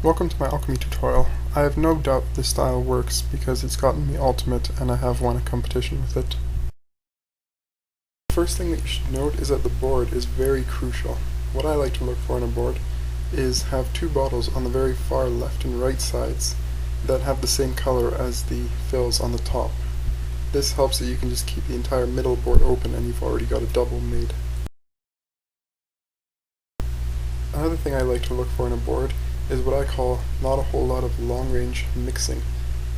Welcome to my alchemy tutorial. I have no doubt this style works because it's gotten me ultimate and I have won a competition with it. The first thing that you should note is that the board is very crucial. What I like to look for in a board is have two bottles on the very far left and right sides that have the same color as the fills on the top. This helps that you can just keep the entire middle board open and you've already got a double made. Another thing I like to look for in a board is what I call not a whole lot of long-range mixing.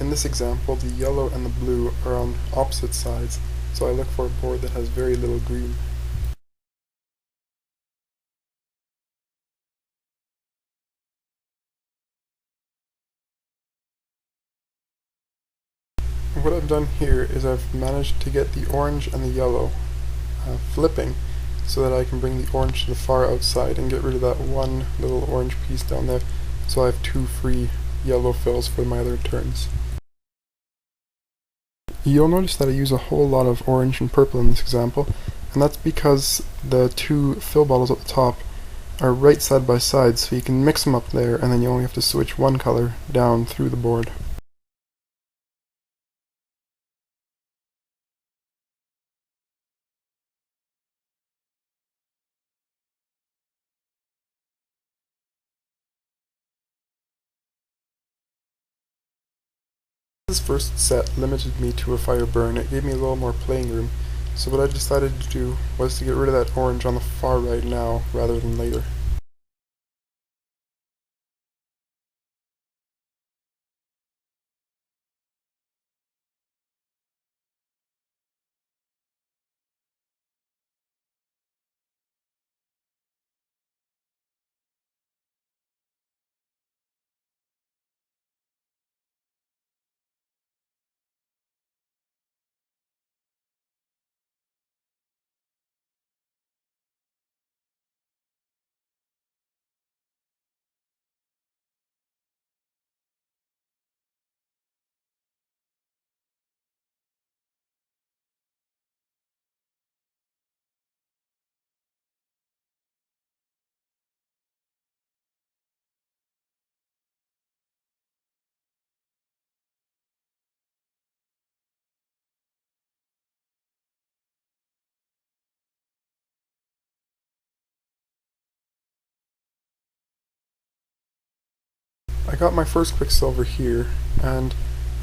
In this example, the yellow and the blue are on opposite sides, so I look for a board that has very little green. What I've done here is I've managed to get the orange and the yellow flipping so that I can bring the orange to the far outside and get rid of that one little orange piece down there, so I have two free yellow fills for my other turns. You'll notice that I use a whole lot of orange and purple in this example, and that's because the two fill bottles at the top are right side by side, so you can mix them up there and then you only have to switch one color down through the board. This first set limited me to a fire burn. It gave me a little more playing room, so what I decided to do was to get rid of that orange on the far right now rather than later. I got my first Quicksilver here, and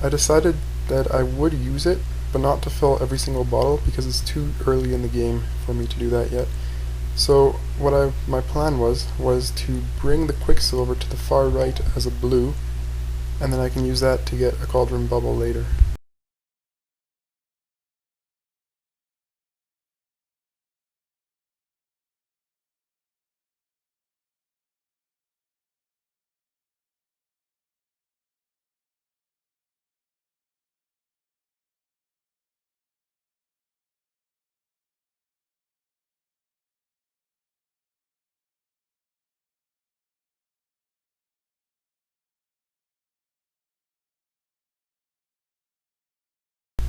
I decided that I would use it, but not to fill every single bottle because it's too early in the game for me to do that yet. So my plan was to bring the Quicksilver to the far right as a blue, and then I can use that to get a Cauldron bubble later.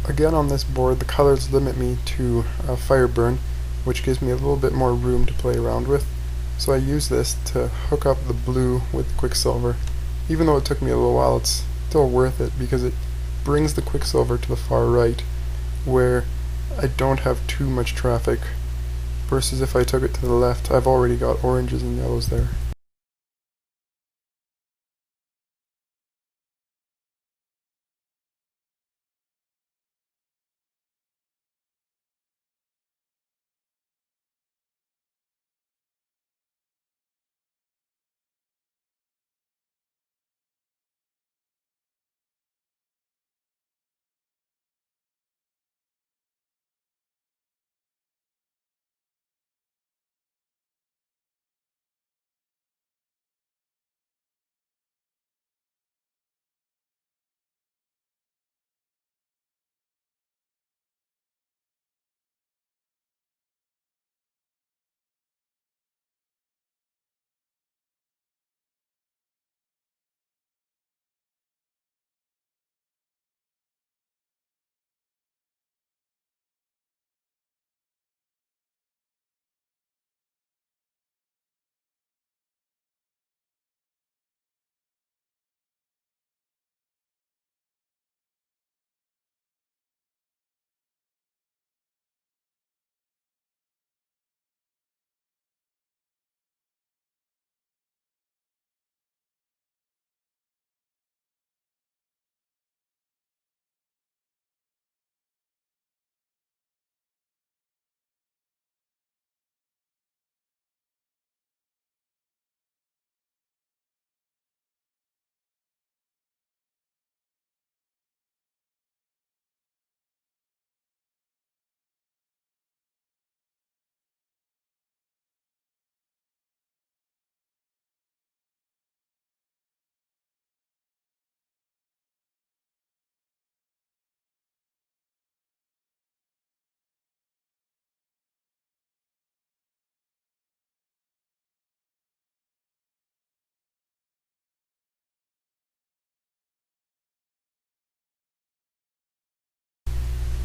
Again on this board, the colors limit me to a fire burn, which gives me a little bit more room to play around with. So I use this to hook up the blue with Quicksilver. Even though it took me a little while, it's still worth it because it brings the Quicksilver to the far right, where I don't have too much traffic, versus if I took it to the left, I've already got oranges and yellows there.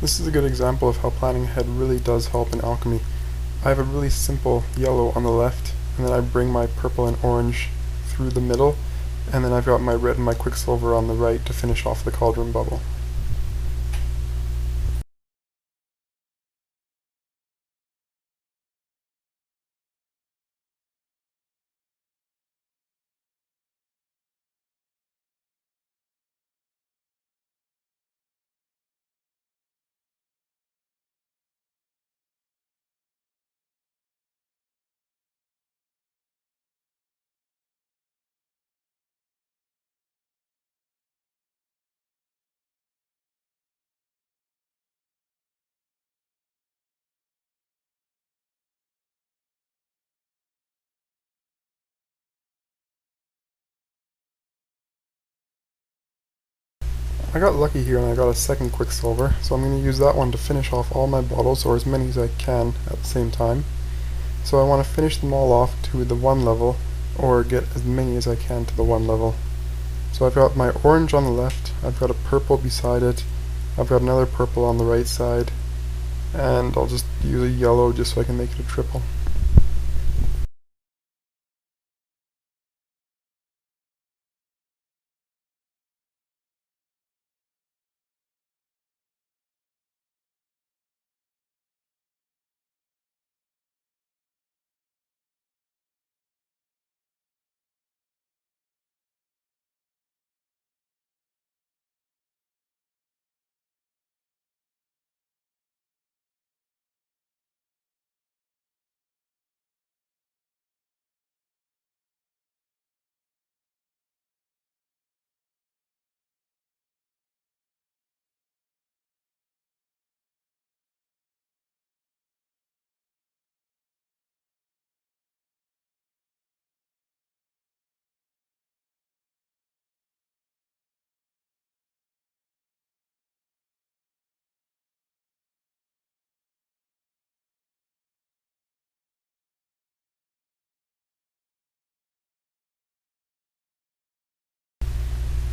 This is a good example of how planning ahead really does help in alchemy. I have a really simple yellow on the left, and then I bring my purple and orange through the middle, and then I've got my red and my quicksilver on the right to finish off the cauldron bubble. I got lucky here and I got a second quicksilver, so I'm going to use that one to finish off all my bottles, or as many as I can at the same time. So I want to finish them all off to the 1 level, or get as many as I can to the 1 level. So I've got my orange on the left, I've got a purple beside it, I've got another purple on the right side, and I'll just use a yellow just so I can make it a triple.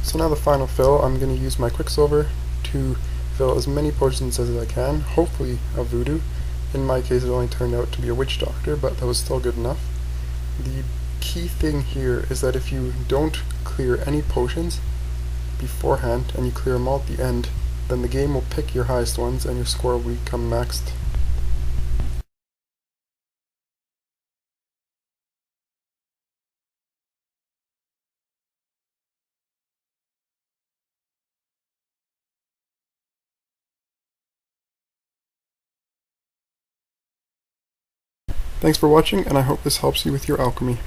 So now the final fill, I'm going to use my quicksilver to fill as many potions as I can, hopefully a voodoo. In my case it only turned out to be a witch doctor, but that was still good enough. The key thing here is that if you don't clear any potions beforehand and you clear them all at the end, then the game will pick your highest ones and your score will become maxed. Thanks for watching, and I hope this helps you with your alchemy.